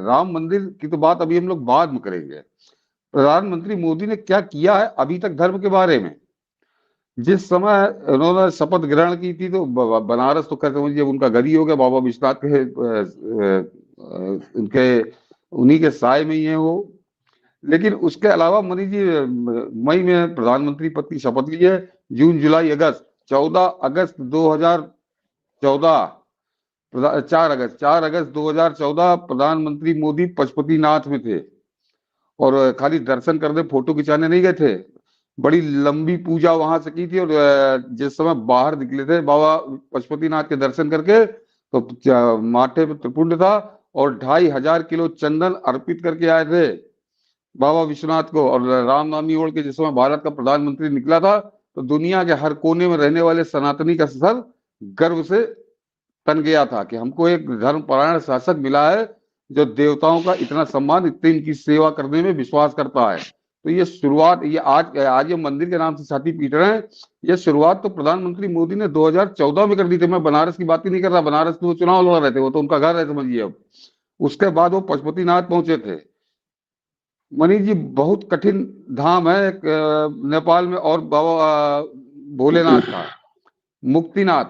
राम मंदिर की तो बात अभी हम लोग बाद में करेंगे। प्रधानमंत्री मोदी ने क्या किया है अभी तक धर्म के बारे में। जिस समय उन्होंने शपथ ग्रहण की थी तो बनारस तो कहते समझिए उनका घर ही हो गया, बाबा विश्वनाथ के उनके उन्हीं के साय में ही है वो। लेकिन उसके अलावा मनीष जी मई में प्रधानमंत्री पद की शपथ ली है। जून जुलाई अगस्त 14 अगस्त 2014 4 अगस्त 2014 प्रधानमंत्री मोदी पशुपतिनाथ में थे और खाली दर्शन करने फोटो खिंचाने नहीं गए थे, बड़ी लंबी पूजा वहां से की थी। और जिस समय बाहर निकले थे बाबा पशुपतिनाथ के दर्शन करके तो माथे पे त्रिपुंड था और 2500 किलो चंदन अर्पित करके आए थे बाबा विश्वनाथ को। और रामनवमी ओढ़ के जिस समय भारत का प्रधानमंत्री निकला था तो दुनिया के हर कोने में रहने वाले सनातनी का सर गर्व से तन गया था कि हमको एक धर्मपरायण शासक मिला है जो देवताओं का इतना सम्मान, इतनी इनकी सेवा करने में विश्वास करता है। तो ये शुरुआत, ये आज ये मंदिर के नाम से छाती पीट रहे हैं, ये शुरुआत तो प्रधानमंत्री मोदी ने 2014 में कर दी थी। मैं बनारस की बात ही नहीं कर रहा, बनारस में वो चुनाव लड़ रहे थे, वो तो उनका घर है समझिए। अब उसके बाद वो पशुपतिनाथ पहुंचे थे। मनीष जी बहुत कठिन धाम है नेपाल में। और बाबा भोलेनाथ का मुक्तिनाथ,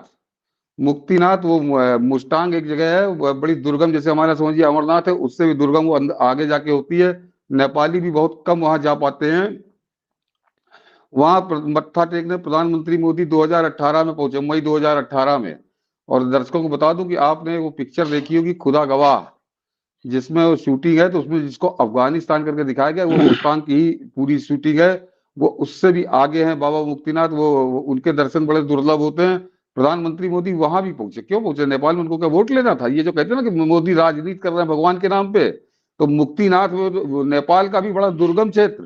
मुक्तिनाथ वो मुस्टांग एक जगह है, वो बड़ी दुर्गम, जैसे हमारा समझिए अमरनाथ है उससे भी दुर्गम, वो आगे जाके होती है। नेपाली भी बहुत कम वहां जा पाते हैं। वहां मत्था टेकने प्रधानमंत्री मोदी 2018 में पहुंचे, मई 2018 में। और दर्शकों को बता दूं कि आपने वो पिक्चर देखी होगी खुदा गवाह, जिसमें वो शूटिंग है, तो उसमें जिसको अफगानिस्तान करके दिखाया गया वो मुस्तान की ही पूरी शूटिंग है। वो उससे भी आगे हैं बाबा मुक्तिनाथ, वो उनके दर्शन बड़े दुर्लभ होते हैं। प्रधानमंत्री मोदी वहां भी पहुंचे, क्यों पहुंचे? नेपाल में उनको क्या वोट लेना था? ये जो कहते हैं ना कि मोदी राजनीति कर रहे हैं भगवान के नाम पे, तो मुक्तिनाथ वो नेपाल का भी बड़ा दुर्गम क्षेत्र,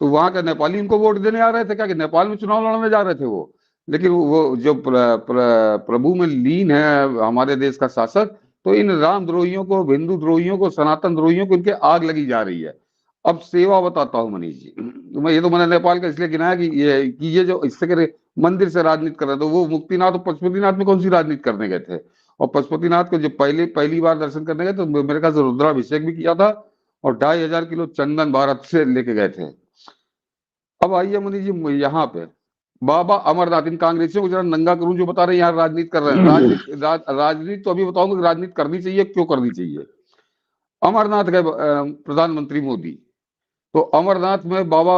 तो वहां का नेपाली उनको वोट देने आ रहे थे क्या कि नेपाल में चुनाव लड़ने जा रहे थे वो। लेकिन वो जो प्रभु में लीन है हमारे देश का शासक, तो इन रामद्रोहियों को, हिंदू द्रोहियों को, सनातन द्रोहियों को इनके आग लगी जा रही है। अब सेवा बताता हूँ मनीष जी, मैं ये तो मैंने नेपाल का इसलिए गिनाया कि ये जो इससे करे मंदिर से राजनीति कर रहे थे, वो मुक्तिनाथ और पशुपतिनाथ में कौन सी राजनीति करने गए थे? और पशुपतिनाथ को जब पहली बार दर्शन करने गए तो मेरे ख्याल से रुद्राभिषेक भी किया था और 2500 किलो चंदन भारत से लेके गए थे। अब आइए मनीष जी यहाँ पे बाबा अमरनाथ, इन कांग्रेसियों को जरा नंगा करूं जो बता रहे हैं यहाँ राजनीति कर रहे हैं। राजनीति तो अभी बताऊंगा कि राजनीति करनी चाहिए, क्यों करनी चाहिए। अमरनाथ गए प्रधानमंत्री मोदी, तो अमरनाथ में बाबा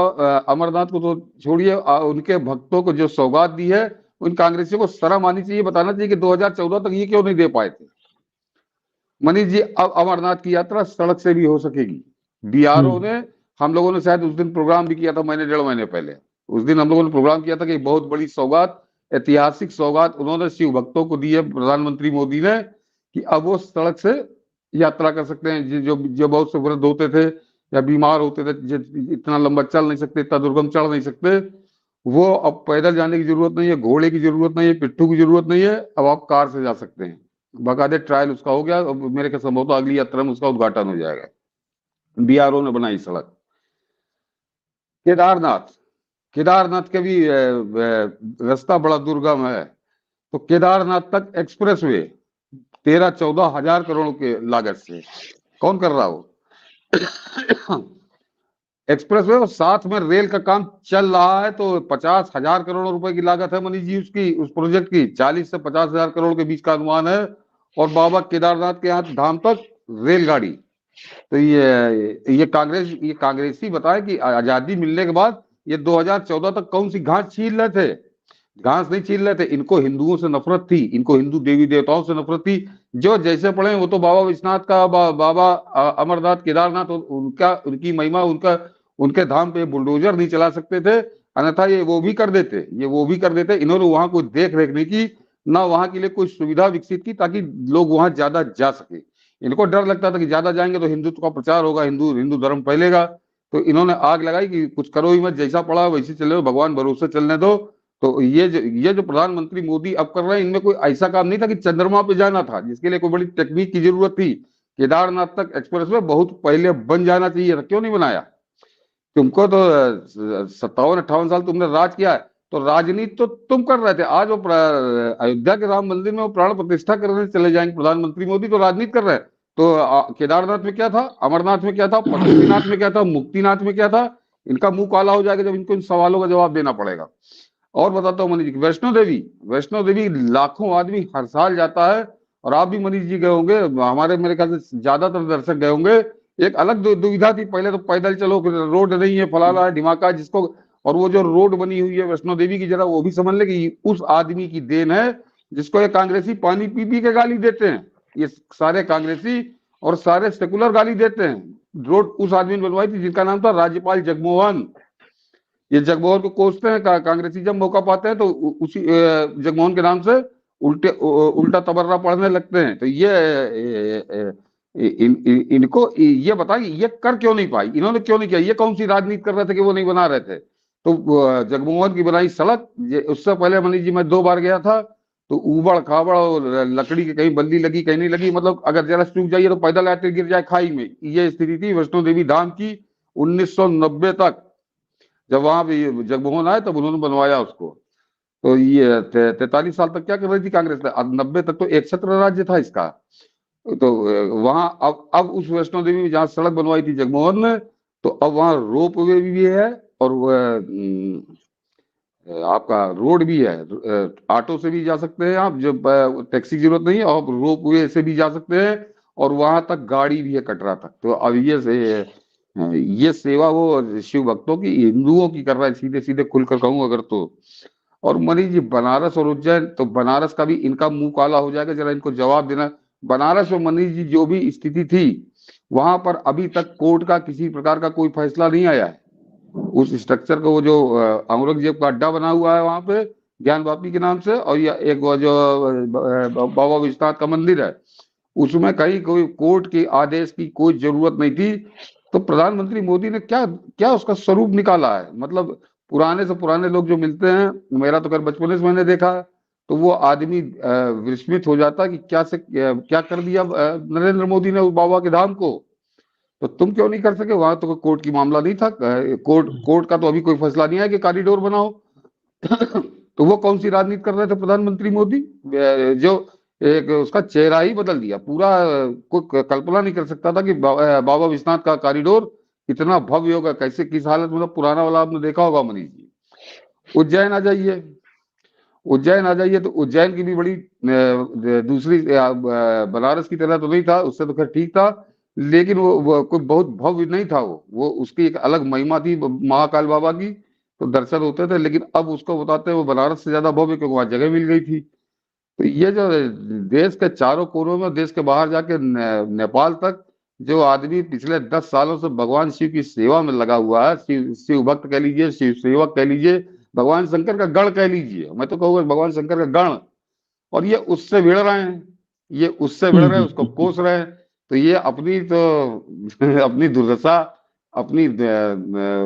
अमरनाथ को तो छोड़िए, उनके भक्तों को जो सौगात दी है, उन कांग्रेसियों को शर्म आनी चाहिए, बताना चाहिए कि 2014 तक ये क्यों नहीं दे पाए थे। मनीष जी अब अमरनाथ की यात्रा सड़क से भी हो सकेगी। बीआरओ ने, हम लोगों ने शायद उस दिन प्रोग्राम भी किया था, महीने 1.5 महीने पहले, उस दिन हम लोगों ने प्रोग्राम किया था कि बहुत बड़ी सौगात, ऐतिहासिक सौगात उन्होंने शिव भक्तों को दी है प्रधानमंत्री मोदी ने, कि अब वो सड़क से यात्रा कर सकते हैं। जो जो बहुत से वृद्ध होते थे या बीमार होते थे, इतना लंबा चल नहीं सकते, इतना दुर्गम चढ़ नहीं सकते, वो अब पैदल जाने की जरूरत नहीं है, घोड़े की जरूरत नहीं है, पिट्ठू की जरूरत नहीं है, अब आप कार से जा सकते हैं। बाकायदे ट्रायल उसका हो गया, अब मेरे ख्याल संभवतः अगली यात्रा में उसका उद्घाटन हो जाएगा। बीआरओ ने बनाई सड़क। केदारनाथ, केदारनाथ के भी रास्ता बड़ा दुर्गम है, तो केदारनाथ तक एक्सप्रेस वे 13-14 हजार करोड़ के लागत से, कौन कर रहा हो एक्सप्रेस वे, और साथ में रेल का काम चल रहा है। तो 50,000 करोड़ रुपए की लागत है मनीष जी उसकी, उस प्रोजेक्ट की 40 से 50,000 करोड़ के बीच का अनुमान है। और बाबा केदारनाथ के यहाँ धाम तक रेलगाड़ी। तो ये कांग्रेसी बताए कि आजादी मिलने के बाद ये 2014 तक कौन सी घास छील रहे थे? घास नहीं छील रहे थे, इनको हिंदुओं से नफरत थी, इनको हिंदू देवी देवताओं से नफरत थी। जो जैसे पढ़े वो तो बाबा विश्वनाथ का, बाबा अमरनाथ, केदारनाथ, उनका, उनकी महिमा, उनका, उनके धाम पे बुलडोजर नहीं चला सकते थे, अन्यथा ये वो भी कर देते, ये वो भी कर देते। इन्होंने वहां कोई देख रेख नहीं की, ना वहां के लिए कोई सुविधा विकसित की ताकि लोग वहां ज्यादा जा सके। इनको डर लगता था कि ज्यादा जाएंगे तो हिंदुत्व का प्रचार होगा, हिंदू धर्म फैलेगा। तो इन्होंने आग लगाई कि कुछ करो ही मत, जैसा पड़ा वैसे चले, भगवान भरोसे चलने दो। तो ये जो प्रधानमंत्री मोदी अब कर रहे हैं, इनमें कोई ऐसा काम नहीं था कि चंद्रमा पे जाना था जिसके लिए कोई बड़ी टेक्निक की जरूरत थी। केदारनाथ तक एक्सप्रेस वे बहुत पहले बन जाना चाहिए था, क्यों नहीं बनाया? तुमको तो 57-58 साल तुमने राज किया है, तो राजनीति तो तुम कर रहे थे। आज वो अयोध्या के राम मंदिर में वो प्राण प्रतिष्ठा करने चले जाएंगे प्रधानमंत्री मोदी, तो राजनीति कर रहे हैं। तो केदारनाथ में क्या था, अमरनाथ में क्या था, पशुपतिनाथ में क्या था, मुक्तिनाथ में क्या था? इनका मुंह काला हो जाएगा जब इनको इन सवालों का जवाब देना पड़ेगा। और बताता हूँ मनीष जी, वैष्णो देवी लाखों आदमी हर साल जाता है, और आप भी मनीष जी गए होंगे, हमारे मेरे ख्याल से ज्यादातर दर्शक गए होंगे। एक अलग दुविधा थी पहले, तो पैदल चलो, फिर रोड नहीं है, फलाना है, ढिमाका है, जिसको, और वो जो रोड बनी हुई है वैष्णो देवी की, जरा वो भी समझ ले कि उस आदमी की देन है जिसको ये कांग्रेसी पानी पी पी के गाली देते हैं। ये सारे कांग्रेसी और सारे सेकुलर गाली देते हैं। रोड उस आदमी ने बनवाई थी जिनका नाम था राज्यपाल जगमोहन। ये जगमोहन को कोसते हैं कांग्रेसी, जब मौका पाते हैं तो उसी जगमोहन के नाम से उल्टा तबर्रा पढ़ने लगते हैं। तो इनको ये बताइए, ये कर क्यों नहीं पाई, इन्होंने क्यों नहीं किया? ये कौन सी राजनीति कर रहे थे कि वो नहीं बना रहे थे? तो जगमोहन की बनाई सड़क, उससे पहले मनीष जी मैं 2 बार गया था, तो ऊबड़ खाबड़ और लकड़ी की कहीं बल्ली लगी कहीं नहीं लगी, मतलब अगर जरा चूक जाइए तो पैदल आते गिर जाए खाई में। ये स्थिति थी वैष्णो देवी धाम की 1990 तक। जब वहां पे जगमोहन आए तब उन्होंने बनवाया उसको। तो ये 43 साल तक क्या कर रही थी कांग्रेस? 90 तक तो एक छत्र राज्य था इसका। तो वहां अब उस वैष्णो देवी में जहाँ सड़क बनवाई थी जगमोहन ने, तो अब वहां रोप वे भी है, और आपका रोड भी है। ऑटो से भी जा सकते हैं आप, जब टैक्सी की जरूरत नहीं है, और रोप वे से भी जा सकते हैं, और वहां तक गाड़ी भी है कटरा तक। तो अब ये सेवा वो शिव भक्तों की, हिंदुओं की कर रहा है, सीधे सीधे खुलकर कहूं अगर तो। और मनीष जी बनारस और उज्जैन, तो बनारस का भी इनका मुंह काला हो जाएगा, जरा इनको जवाब देना। बनारस में मनीष जी जो भी स्थिति थी, वहां पर अभी तक कोर्ट का किसी प्रकार का कोई फैसला नहीं आया है। उस स्ट्रक्चर को, वो जो औरंगजेब का अड्डा बना हुआ है वहां पे ज्ञान वापी के नाम से, और या एक वो जो बाबा विश्वनाथ का मंदिर है, उसमें कहीं कोई कोर्ट के आदेश की कोई जरूरत नहीं थी। तो प्रधानमंत्री मोदी ने क्या क्या उसका स्वरूप निकाला है? मतलब पुराने से पुराने लोग जो मिलते हैं, मेरा तो खैर बचपन से मैंने देखा, तो वो आदमी विस्मित हो जाता कि क्या से क्या कर दिया नरेंद्र मोदी ने उस बाबा के धाम को। तो तुम क्यों नहीं कर सके? वहां तो कोर्ट की मामला नहीं था, कोर्ट का तो अभी कोई फैसला नहीं आया कि कॉरिडोर बनाओ। तो वो कौन सी राजनीति कर रहे थे प्रधानमंत्री मोदी, जो एक उसका चेहरा ही बदल दिया पूरा। कोई कल्पना नहीं कर सकता था कि बाबा विश्वनाथ का कॉरिडोर इतना भव्य होगा, कैसे किस हालत में, मतलब पुराना वाला आपने देखा होगा मनीष जी। उज्जैन आ जाइए, उज्जैन आ जाइए, तो उज्जैन की भी बड़ी दूसरी बनारस की तरह तो नहीं था, उससे तो खैर ठीक था, लेकिन वो कोई बहुत भव्य नहीं था। वो उसकी एक अलग महिमा थी महाकाल बाबा की, तो दर्शन होते थे। लेकिन अब उसको बताते हैं वो बनारस से ज्यादा भव्य, क्योंकि वहां जगह मिल गई थी। तो ये जो देश के चारों कोनों में, देश के बाहर जाके नेपाल तक, जो आदमी पिछले 10 सालों से भगवान शिव की सेवा में लगा हुआ है, शिव भक्त कह लीजिए, शिव सेवक कह लीजिए, भगवान शंकर का गण कह लीजिए, मैं तो कहूँगा भगवान शंकर का गण, और ये उससे भिड़ रहे हैं, ये उससे भिड़ रहे हैं, उसको कोस रहे हैं। तो ये अपनी तो अपनी दुर्दशा, अपनी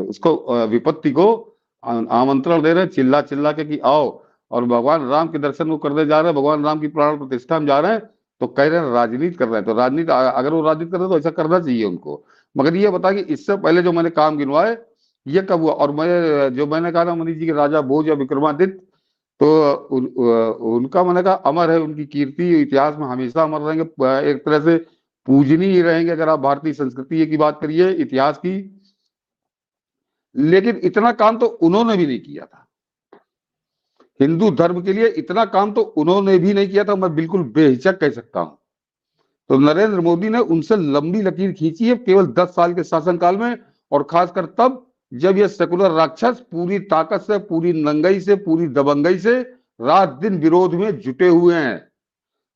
उसको विपत्ति को आमंत्रण दे रहे हैं, चिल्ला चिल्ला के कि आओ, और भगवान राम के दर्शन वो करने जा रहे हैं, भगवान राम की प्राण प्रतिष्ठा में जा रहे हैं, तो कह रहे हैं राजनीति कर रहे हैं। तो राजनीति, अगर वो राजनीति कर रहे हैं तो ऐसा करना चाहिए उनको। मगर ये बता कि इससे पहले जो मैंने काम गिनवाए, ये कब हुआ? और मैं जो मैंने कहा ना मनीष जी के राजा भोज या विक्रमादित्य, तो उनका मैंने कहा अमर है, उनकी कीर्ति इतिहास में हमेशा अमर रहेंगे, एक तरह से पूजनीय ही रहेंगे अगर आप भारतीय संस्कृति की बात करिए, इतिहास की। लेकिन इतना काम तो उन्होंने भी नहीं किया था, हिंदू धर्म के लिए इतना काम तो उन्होंने भी नहीं किया था, मैं बिल्कुल बेहिचक कह सकता हूं। तो नरेंद्र मोदी ने उनसे लंबी लकीर खींची है केवल 10 साल के शासनकाल में, और खासकर तब जब ये सेकुलर राक्षस पूरी ताकत से, पूरी नंगई से, पूरी दबंगई से रात दिन विरोध में जुटे हुए हैं,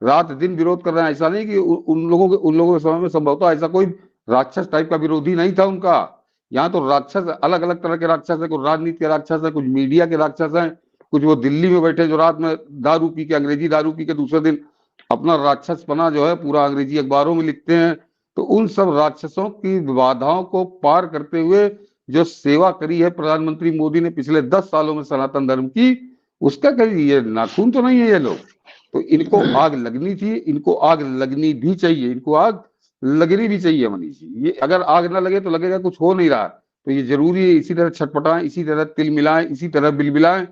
रात दिन विरोध कर रहे हैं। ऐसा नहीं कि उन लोगों के समय में संभवतः ऐसा कोई राक्षस टाइप का विरोधी नहीं था उनका। यहाँ तो राक्षस अलग अलग तरह के राक्षस है, कुछ राजनीति के राक्षस है, कुछ मीडिया के राक्षस हैं, कुछ वो दिल्ली में बैठे जो रात में दारू पी के, अंग्रेजी दारू पी के दूसरे दिन अपना राक्षसपना जो है पूरा अंग्रेजी अखबारों में लिखते हैं। तो उन सब राक्षसों की बाधाओं को पार करते हुए जो सेवा करी है प्रधानमंत्री मोदी ने पिछले 10 सालों में सनातन धर्म की, उसका कहीं ये नाखून तो नहीं है ये लोग। तो इनको आग लगनी थी, इनको आग लगनी भी चाहिए, इनको आग लगनी भी चाहिए मनीष जी। ये अगर आग ना लगे तो लगेगा कुछ हो नहीं रहा। तो ये जरूरी है इसी तरह छटपटाएं, इसी तरह तिल मिलाएं, इसी तरह बिलबिलाएं,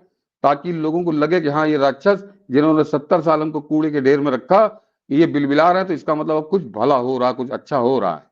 ताकि लोगों को लगे कि हाँ ये राक्षस जिन्होंने 70 साल हमको कूड़े के ढेर में रखा, ये बिलबिला रहे हैं तो इसका मतलब अब कुछ भला हो रहा है, कुछ अच्छा हो रहा है।